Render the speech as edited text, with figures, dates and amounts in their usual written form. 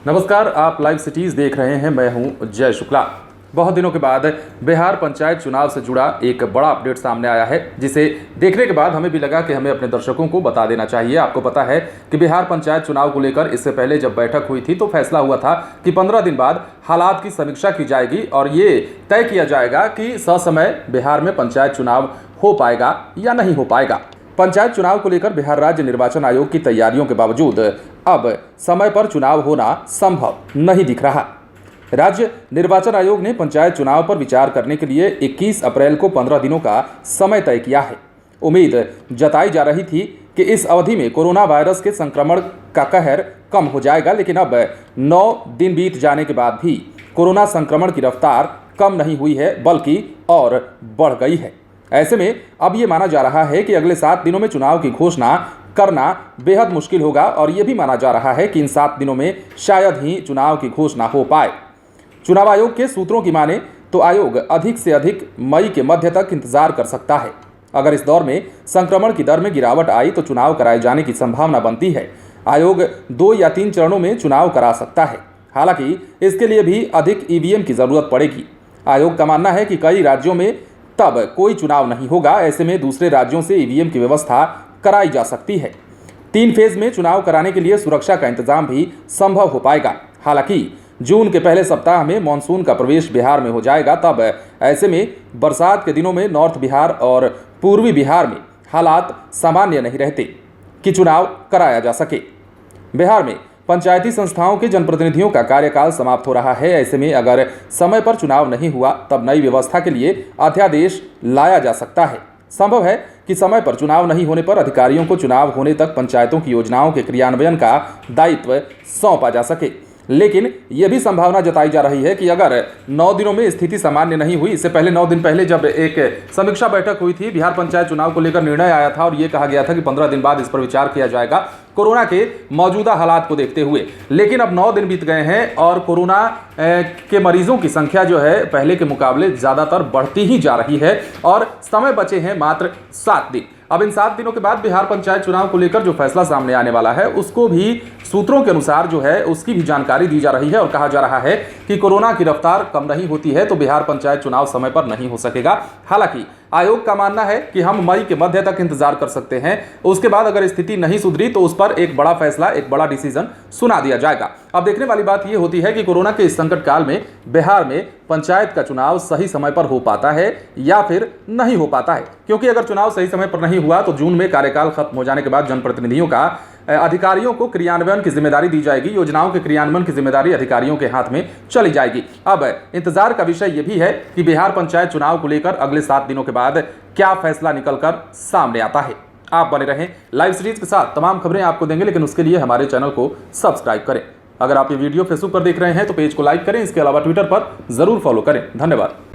नमस्कार, आप live cities देख रहे हैं। मैं हूं जय शुक्ला। बहुत दिनों के बाद बिहार पंचायत चुनाव से जुड़ा एक बड़ा अपडेट सामने आया है, जिसे देखने के बाद हमें भी लगा कि हमें अपने दर्शकों को बता देना चाहिए। आपको पता है कि बिहार पंचायत चुनाव को लेकर इससे पहले जब बैठक हुई थी तो फैसला हुआ था कि 15 दिन बाद हालात की समीक्षा की जाएगी और ये तय किया जाएगा कि ससमय बिहार में पंचायत चुनाव हो पाएगा या नहीं हो पाएगा। पंचायत चुनाव को लेकर बिहार राज्य निर्वाचन आयोग की तैयारियों के बावजूद अब समय पर चुनाव होना संभव नहीं दिख रहा। राज्य निर्वाचन आयोग ने पंचायत चुनाव पर विचार करने के लिए 21 अप्रैल को 15 दिनों का समय तय किया है। उम्मीद जताई जा रही थी कि इस अवधि में कोरोना वायरस के संक्रमण का कहर कम हो जाएगा, लेकिन अब 9 दिन बीत जाने के बाद भी कोरोना संक्रमण की रफ्तार कम नहीं हुई है, बल्कि और बढ़ गई है। ऐसे में अब ये माना जा रहा है कि अगले 7 दिनों में चुनाव की घोषणा करना बेहद मुश्किल होगा और ये भी माना जा रहा है कि इन 7 दिनों में शायद ही चुनाव की घोषणा हो पाए। चुनाव आयोग के सूत्रों की माने तो आयोग अधिक से अधिक मई के मध्य तक इंतजार कर सकता है। अगर इस दौर में संक्रमण की दर में गिरावट आई तो चुनाव कराए जाने की संभावना बनती है। आयोग 2 या 3 चरणों में चुनाव करा सकता है। हालांकि इसके लिए भी अधिक ईवीएम की जरूरत पड़ेगी। आयोग का मानना है कि कई राज्यों में तब कोई चुनाव नहीं होगा। ऐसे में दूसरे राज्यों से ईवीएम की व्यवस्था कराई जा सकती है। 3 फेज में चुनाव कराने के लिए सुरक्षा का इंतजाम भी संभव हो पाएगा। हालांकि जून के पहले सप्ताह में मानसून का प्रवेश बिहार में हो जाएगा। तब ऐसे में बरसात के दिनों में नॉर्थ बिहार और पूर्वी बिहार में हालात सामान्य नहीं रहते कि चुनाव कराया जा सके। बिहार में पंचायती संस्थाओं के जनप्रतिनिधियों का कार्यकाल समाप्त हो रहा है। ऐसे में अगर समय पर चुनाव नहीं हुआ तब नई व्यवस्था के लिए अध्यादेश लाया जा सकता है। संभव है कि समय पर चुनाव नहीं होने पर अधिकारियों को चुनाव होने तक पंचायतों की योजनाओं के क्रियान्वयन का दायित्व सौंपा जा सके। लेकिन यह भी संभावना जताई जा रही है कि अगर 9 दिनों में स्थिति सामान्य नहीं हुई, इससे पहले 9 दिन पहले जब एक समीक्षा बैठक हुई थी, बिहार पंचायत चुनाव को लेकर निर्णय आया था और यह कहा गया था कि 15 दिन बाद इस पर विचार किया जाएगा कोरोना के मौजूदा हालात को देखते हुए। लेकिन अब 9 दिन बीत गए हैं और कोरोना के मरीजों की संख्या जो है पहले के मुकाबले ज़्यादातर बढ़ती ही जा रही है और समय बचे हैं मात्र 7 दिन। अब इन 7 दिनों के बाद बिहार पंचायत चुनाव को लेकर जो फैसला सामने आने वाला है उसको भी सूत्रों के अनुसार जो है उसकी भी जानकारी दी जा रही है और कहा जा रहा है कि कोरोना की रफ्तार कम नहीं होती है तो बिहार पंचायत चुनाव समय पर नहीं हो सकेगा। हालांकि आयोग का मानना है कि हम मई के मध्य तक इंतजार कर सकते हैं। उसके बाद अगर स्थिति नहीं सुधरी तो उस पर एक बड़ा फैसला, एक बड़ा डिसीजन सुना दिया जाएगा। अब देखने वाली बात यह होती है कि कोरोना के इस संकट काल में बिहार में पंचायत का चुनाव सही समय पर हो पाता है या फिर नहीं हो पाता है, क्योंकि अगर चुनाव सही समय पर नहीं हुआ तो जून में कार्यकाल खत्म हो जाने के बाद जनप्रतिनिधियों का अधिकारियों को क्रियान्वयन की जिम्मेदारी दी जाएगी। योजनाओं के क्रियान्वयन की जिम्मेदारी अधिकारियों के हाथ में चली जाएगी। अब इंतजार का विषय यह भी है कि बिहार पंचायत चुनाव को लेकर अगले 7 दिनों के बाद क्या फैसला निकलकर सामने आता है। आप बने रहें लाइव सीरीज के साथ, तमाम खबरें आपको देंगे, लेकिन उसके लिए हमारे चैनल को सब्सक्राइब करें। अगर आप ये वीडियो फेसबुक पर देख रहे हैं तो पेज को लाइक करें, इसके अलावा ट्विटर पर जरूर फॉलो करें। धन्यवाद।